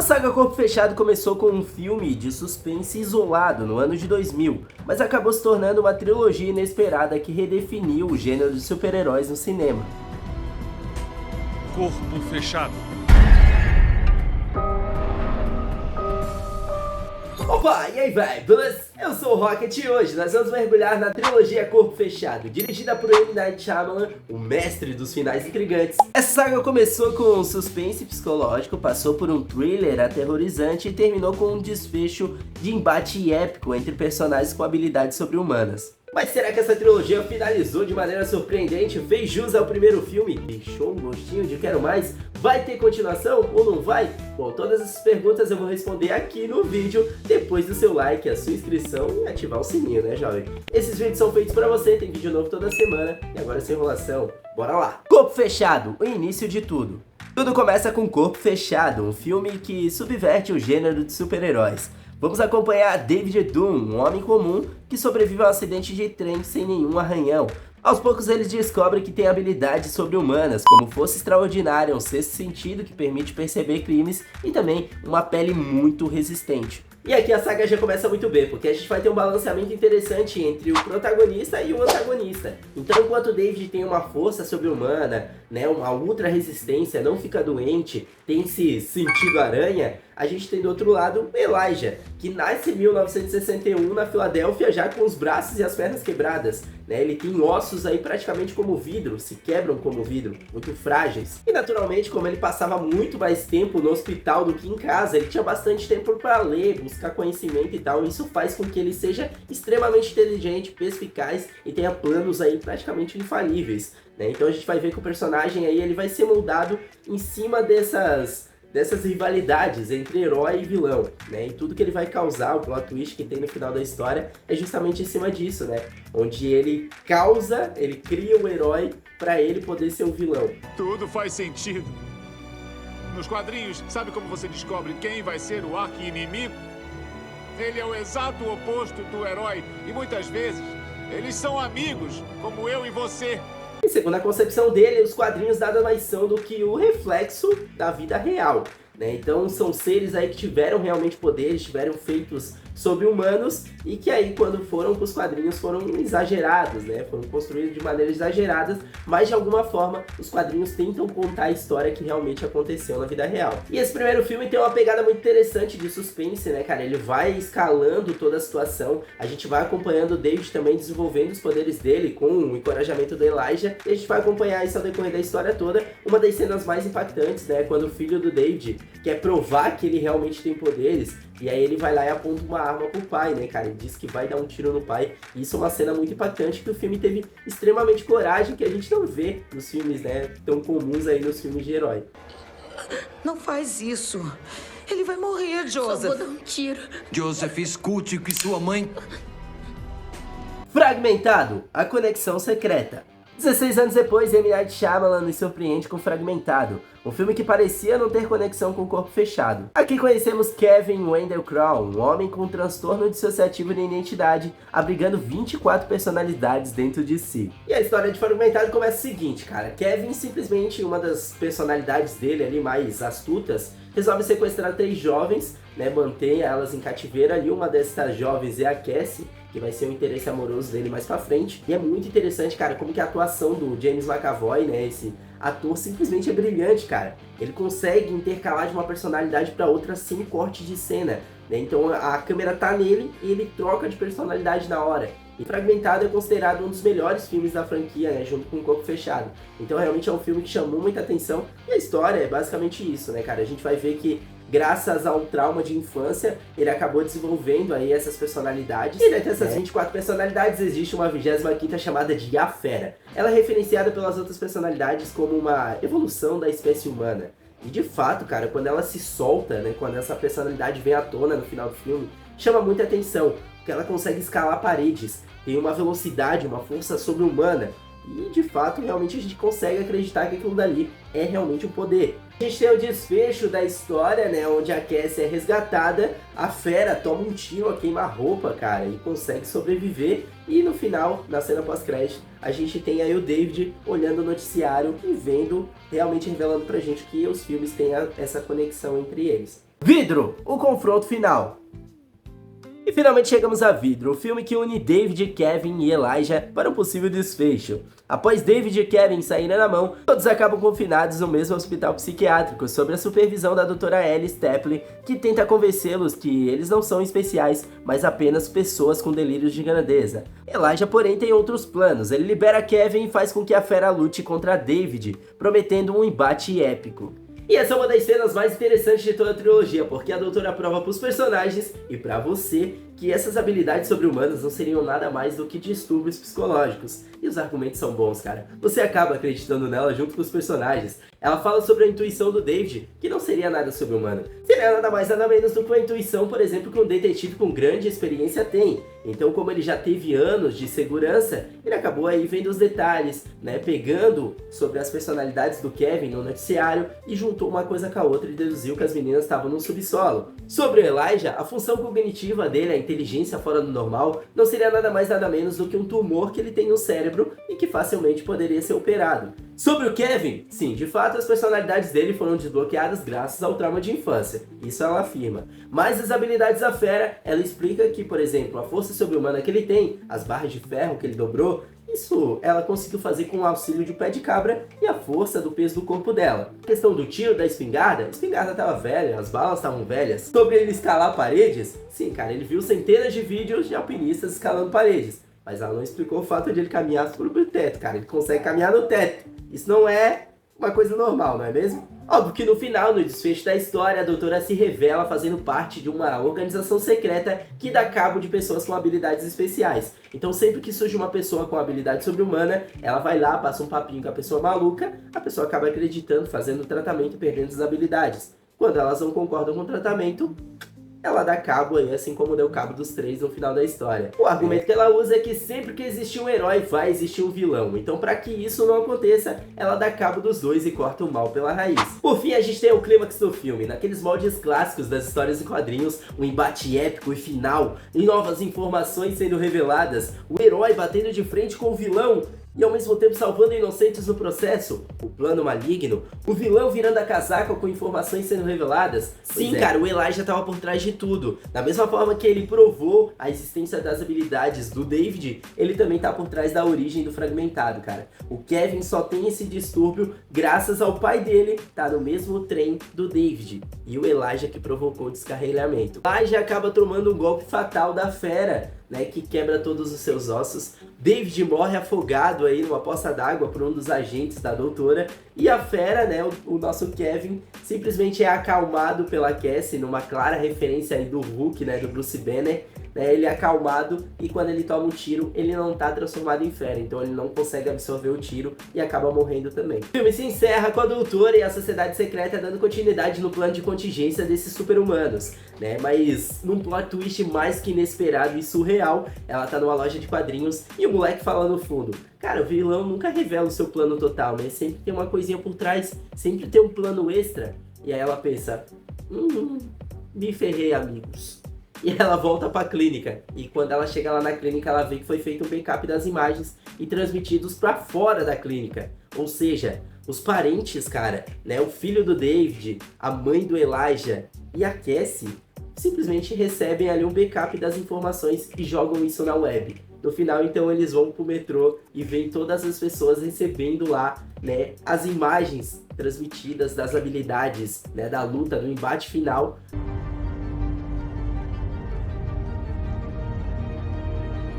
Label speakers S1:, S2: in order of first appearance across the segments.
S1: saga Corpo Fechado começou com um filme de suspense isolado no ano de 2000, mas acabou se tornando uma trilogia inesperada que redefiniu o gênero de super-heróis no cinema.
S2: Corpo Fechado.
S1: Opa, e aí vai, beleza? Eu sou o Rocket e hoje nós vamos mergulhar na trilogia Corpo Fechado, dirigida por M. Night Shyamalan, o mestre dos finais intrigantes. Essa saga começou com um suspense psicológico, passou por um thriller aterrorizante e terminou com um desfecho de embate épico entre personagens com habilidades sobre-humanas. Mas será que essa trilogia finalizou de maneira surpreendente? Fez jus ao primeiro filme? Deixou um gostinho de quero mais? Vai ter continuação ou não vai? Bom, todas essas perguntas eu vou responder aqui no vídeo, depois do seu like, a sua inscrição e ativar o sininho, né, jovem? Esses vídeos são feitos pra você, tem vídeo novo toda semana, e agora sem enrolação, bora lá! Corpo Fechado, o início de tudo. Tudo começa com Corpo Fechado, um filme que subverte o gênero de super-heróis. Vamos acompanhar David Dunn, um homem comum que sobrevive a um acidente de trem sem nenhum arranhão. Aos poucos eles descobrem que tem habilidades sobre-humanas, como força extraordinária, um sexto sentido que permite perceber crimes e também uma pele muito resistente. E aqui a saga já começa muito bem, porque a gente vai ter um balanceamento interessante entre o protagonista e o antagonista. Então enquanto o David tem uma força sobre-humana, né, uma ultra resistência, não fica doente, tem esse sentido aranha, a gente tem do outro lado Elijah, que nasce em 1961 na Filadélfia já com os braços e as pernas quebradas. Né? Ele tem ossos aí praticamente como vidro, se quebram como vidro, muito frágeis. E naturalmente, como ele passava muito mais tempo no hospital do que em casa, ele tinha bastante tempo para ler, buscar conhecimento e tal. Isso faz com que ele seja extremamente inteligente, perspicaz e tenha planos aí praticamente infalíveis. Né? Então a gente vai ver que o personagem aí ele vai ser moldado em cima dessas rivalidades entre herói e vilão, né? E tudo que ele vai causar, o plot twist que tem no final da história, é justamente em cima disso, né? Onde ele cria o herói para ele poder ser o vilão.
S2: Tudo faz sentido. Nos quadrinhos, sabe como você descobre quem vai ser o arqui-inimigo? Ele é o exato oposto do herói e muitas vezes eles são amigos, como eu e você.
S1: E segundo a concepção dele, os quadrinhos nada mais são do que o reflexo da vida real, né? Então são seres aí que tiveram realmente poderes, tiveram feitos sobre-humanos e que aí quando foram para os quadrinhos foram exagerados, né? Foram construídos de maneira exagerada, mas de alguma forma os quadrinhos tentam contar a história que realmente aconteceu na vida real. E esse primeiro filme tem uma pegada muito interessante de suspense, né, cara? Ele vai escalando toda a situação, a gente vai acompanhando o David também desenvolvendo os poderes dele com o encorajamento do Elijah, e a gente vai acompanhar isso ao decorrer da história toda. Uma das cenas mais impactantes, né, quando o filho do David quer provar que ele realmente tem poderes, e aí ele vai lá e aponta uma arma pro pai, né, cara? Ele diz que vai dar um tiro no pai. E isso é uma cena muito impactante que o filme teve extremamente coragem, que a gente não vê nos filmes, né, tão comuns aí nos filmes de herói.
S3: Não faz isso. Ele vai morrer, Joseph.
S4: Só vou dar um tiro.
S5: Joseph, escute o que sua mãe...
S1: Fragmentado, a conexão secreta. 16 anos depois, M. Night Shyamalan nos surpreende com Fragmentado, um filme que parecia não ter conexão com o Corpo Fechado. Aqui conhecemos Kevin Wendell Crowe, um homem com transtorno dissociativo de identidade, abrigando 24 personalidades dentro de si. E a história de Fragmentado começa o seguinte, cara. Kevin, simplesmente uma das personalidades dele ali mais astutas, resolve sequestrar 3 jovens, né, mantém elas em cativeiro ali. Uma dessas jovens é a Cassie, que vai ser o interesse amoroso dele mais pra frente. E é muito interessante, cara, como que a atuação do James McAvoy, né, esse ator simplesmente é brilhante, cara. Ele consegue intercalar de uma personalidade pra outra sem corte de cena, né? Então a câmera tá nele e ele troca de personalidade na hora. E Fragmentado é considerado um dos melhores filmes da franquia, né, junto com o Corpo Fechado. Então realmente é um filme que chamou muita atenção. E a história é basicamente isso, né, cara? A gente vai ver que graças ao trauma de infância, ele acabou desenvolvendo aí essas personalidades. E dentre essas 24 personalidades, existe uma 25ª chamada de A Fera. Ela é referenciada pelas outras personalidades como uma evolução da espécie humana. E de fato, cara, quando ela se solta, né, quando essa personalidade vem à tona no final do filme, chama muita atenção, porque ela consegue escalar paredes, tem uma velocidade, uma força sobre-humana. E de fato, realmente a gente consegue acreditar que aquilo dali é realmente um poder. A gente tem o desfecho da história, né, onde a Cassie é resgatada, a Fera toma um tiro a queima-roupa, cara, e consegue sobreviver. E no final, na cena pós-crédito, a gente tem aí o David olhando o noticiário e vendo, realmente revelando pra gente que os filmes têm essa conexão entre eles. Vidro, o confronto final. E finalmente chegamos a Vidro, o filme que une David, Kevin e Elijah para um possível desfecho. Após David e Kevin saírem na mão, todos acabam confinados no mesmo hospital psiquiátrico, sob a supervisão da doutora Ellie Stapley, que tenta convencê-los que eles não são especiais, mas apenas pessoas com delírios de grandeza. Elijah, porém, tem outros planos. Ele libera Kevin e faz com que a fera lute contra David, prometendo um embate épico. E essa é uma das cenas mais interessantes de toda a trilogia, porque a doutora prova pros personagens e pra você que essas habilidades sobre-humanas não seriam nada mais do que distúrbios psicológicos. E os argumentos são bons, cara. Você acaba acreditando nela junto com os personagens. Ela fala sobre a intuição do David, que não seria nada sobre-humana. Seria nada mais nada menos do que a intuição, por exemplo, que um detetive com grande experiência tem. Então, como ele já teve anos de segurança, ele acabou aí vendo os detalhes, né, pegando sobre as personalidades do Kevin no noticiário e juntou uma coisa com a outra e deduziu que as meninas estavam no subsolo. Sobre o Elijah, a função cognitiva dele, a inteligência fora do normal, não seria nada mais nada menos do que um tumor que ele tem no cérebro e que facilmente poderia ser operado. Sobre o Kevin, sim, de fato as personalidades dele foram desbloqueadas graças ao trauma de infância, isso ela afirma. Mas as habilidades da fera, ela explica que, por exemplo, a força sobre-humana que ele tem, as barras de ferro que ele dobrou, isso ela conseguiu fazer com o auxílio de um pé de cabra e a força do peso do corpo dela. A questão do tiro da espingarda, a espingarda estava velha, as balas estavam velhas. Sobre ele escalar paredes, sim, cara, ele viu centenas de vídeos de alpinistas escalando paredes. Mas ela não explicou o fato de ele caminhar sobre o teto, cara, ele consegue caminhar no teto. Isso não é uma coisa normal, não é mesmo? Óbvio que no final, no desfecho da história, a doutora se revela fazendo parte de uma organização secreta que dá cabo de pessoas com habilidades especiais. Então sempre que surge uma pessoa com habilidade sobre-humana, ela vai lá, passa um papinho com a pessoa maluca, a pessoa acaba acreditando, fazendo o tratamento e perdendo as habilidades. Quando elas não concordam com o tratamento, ela dá cabo aí, assim como deu cabo dos três no final da história. O argumento que ela usa é que sempre que existir um herói, vai existir um vilão. Então, pra que isso não aconteça, ela dá cabo dos dois e corta o mal pela raiz. Por fim, a gente tem o clímax do filme. Naqueles moldes clássicos das histórias em quadrinhos, um embate épico e final, e novas informações sendo reveladas, o herói batendo de frente com o vilão, e ao mesmo tempo salvando inocentes no processo, o plano maligno, o vilão virando a casaca com informações sendo reveladas. Sim, cara, o Elijah estava por trás de tudo. Da mesma forma que ele provou a existência das habilidades do David, ele também tá por trás da origem do fragmentado, cara. O Kevin só tem esse distúrbio graças ao pai dele tá no mesmo trem do David, e o Elijah que provocou o descarrilhamento. O Elijah acaba tomando um golpe fatal da fera, né, que quebra todos os seus ossos. David morre afogado aí numa poça d'água por um dos agentes da doutora. E a fera, né, o nosso Kevin, simplesmente é acalmado pela Cassie, numa clara referência aí do Hulk, né, do Bruce Banner. Né, ele é acalmado e quando ele toma um tiro, ele não tá transformado em fera, então ele não consegue absorver o tiro e acaba morrendo também. O filme se encerra com a doutora e a sociedade secreta dando continuidade no plano de contingência desses super-humanos, né, mas num plot twist mais que inesperado e surreal, ela tá numa loja de quadrinhos e o moleque fala no fundo: cara, o vilão nunca revela o seu plano total, né, sempre tem uma coisinha por trás, sempre tem um plano extra. E aí ela pensa: me ferrei, amigos. E ela volta pra clínica, e quando ela chega lá na clínica, ela vê que foi feito um backup das imagens e transmitidos pra fora da clínica. Ou seja, os parentes, cara, né, o filho do David, a mãe do Elijah e a Cassie, simplesmente recebem ali um backup das informações e jogam isso na web. No final, então, eles vão pro metrô e veem todas as pessoas recebendo lá, né, as imagens transmitidas das habilidades, né, da luta, do embate final.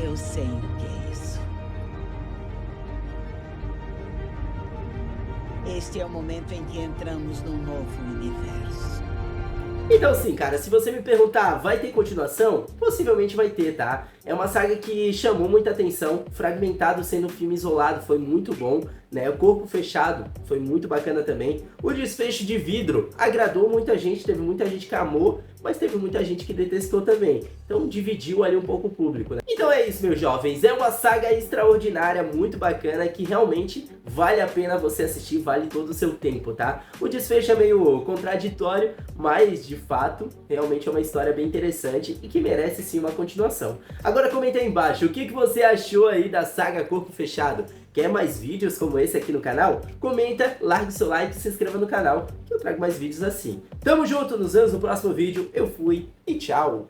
S4: Eu sei o que é isso. Este é o momento em que entramos num novo universo.
S1: Então sim, cara, se você me perguntar, vai ter continuação? Possivelmente vai ter, tá? É uma saga que chamou muita atenção, Fragmentado sendo um filme isolado foi muito bom, né? O Corpo Fechado foi muito bacana também. O desfecho de Vidro agradou muita gente, teve muita gente que amou, mas teve muita gente que detestou também. Então dividiu ali um pouco o público, né? Então é isso, meus jovens, é uma saga extraordinária, muito bacana, que realmente vale a pena você assistir, vale todo o seu tempo, tá? O desfecho é meio contraditório, mas de fato, realmente é uma história bem interessante e que merece sim uma continuação. Agora comenta aí embaixo, o que você achou aí da saga Corpo Fechado? Quer mais vídeos como esse aqui no canal? Comenta, largue seu like e se inscreva no canal, que eu trago mais vídeos assim. Tamo junto, nos vemos no próximo vídeo. Eu fui e tchau!